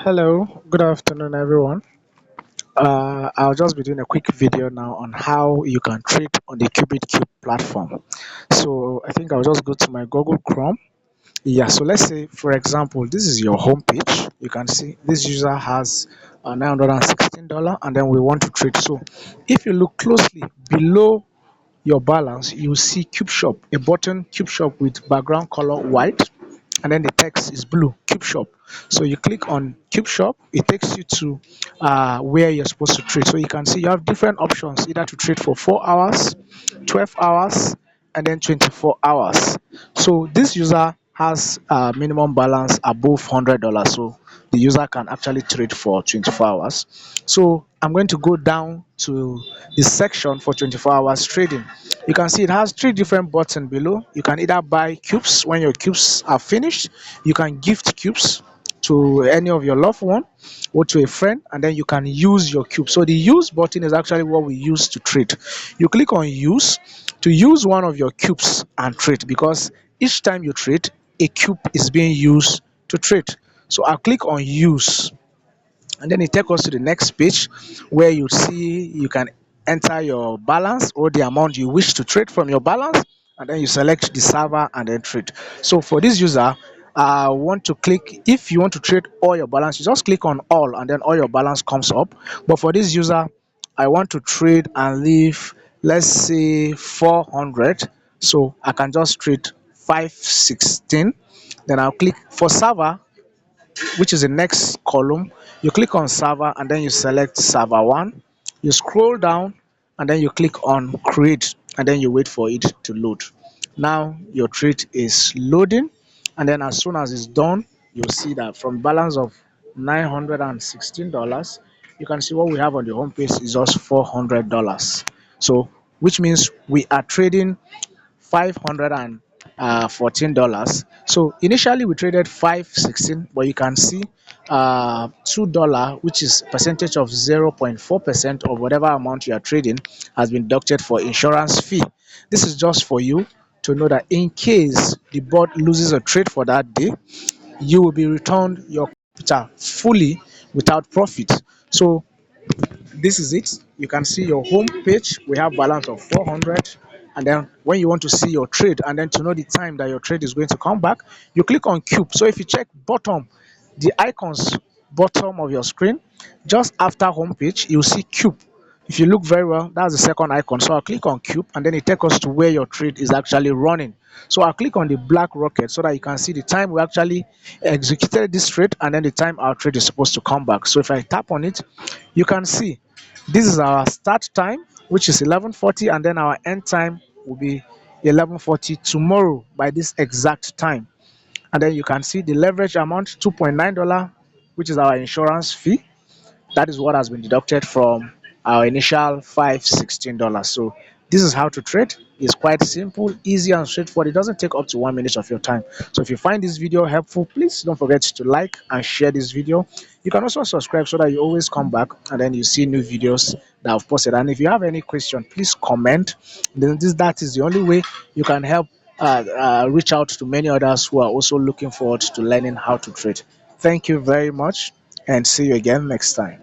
Hello, good afternoon, everyone. I'll just be doing a quick video now on how you can trade on the Qubidcube platform. So I think I'll just go to my Google Chrome. Yeah, so let's say, for example, this is your home page. You can see this user has $916 and then we want to trade. So if you look closely below your balance, you will see Cube Shop, a button Cube Shop with background color white, and then the text is blue, Cube Shop. So you click on Cube Shop, it takes you to where you're supposed to trade. So you can see you have different options, either to trade for 4 hours, 12 hours, and then 24 hours. So this user has a minimum balance above $100, so the user can actually trade for 24 hours. So I'm going to go down to the section for 24 hours trading. You can see it has three different buttons below. You can either buy cubes when your cubes are finished, you can gift cubes to any of your loved one or to a friend, and then you can use your cube. So the use button is actually what we use to trade. You click on use to use one of your cubes and trade, because each time you trade, a cube is being used to trade. So I'll click on use, and then it takes us to the next page where you see you can enter your balance or the amount you wish to trade from your balance, and then you select the server and then trade. So for this user, I want to click, if you want to trade all your balance, you just click on all and then all your balance comes up. But for this user, I want to trade and leave, let's say 400, so I can just trade 516. Then I'll click for server, which is the next column. You click on server and then you select server one. You scroll down and then you click on create, and then you wait for it to load. Now your trade is loading, and then as soon as it's done, you'll see that from balance of $916, you can see what we have on the home page is just $400. So which means we are trading $514. So initially we traded 516, but you can see $2, which is percentage of 0.4% of whatever amount you are trading, has been deducted for insurance fee. This is just for you to know that in case the bot loses a trade for that day, you will be returned your capital fully without profit. So this is it. You can see your home page, we have balance of 400, and then when you want to see your trade and then to know the time that your trade is going to come back, you click on cube. So if you check bottom, the icons bottom of your screen, just after home page, you'll see cube. If you look very well, that's the second icon. So I'll click on cube and then it takes us to where your trade is actually running. So I'll click on the black rocket so that you can see the time we actually executed this trade and then the time our trade is supposed to come back. So if I tap on it, you can see this is our start time, which is 11:40, and then our end time will be 11:40 tomorrow by this exact time. And then you can see the leverage amount, $2.9, which is our insurance fee. That is what has been deducted from our initial $516. So this is how to trade. It's quite simple, easy, and straightforward. It doesn't take up to 1 minute of your time. So if you find this video helpful, please don't forget to like and share this video. You can also subscribe so that you always come back and then you see new videos that I've posted. And if you have any question, please comment. Then that is the only way you can help reach out to many others who are also looking forward to learning how to trade. Thank you very much, and see you again next time.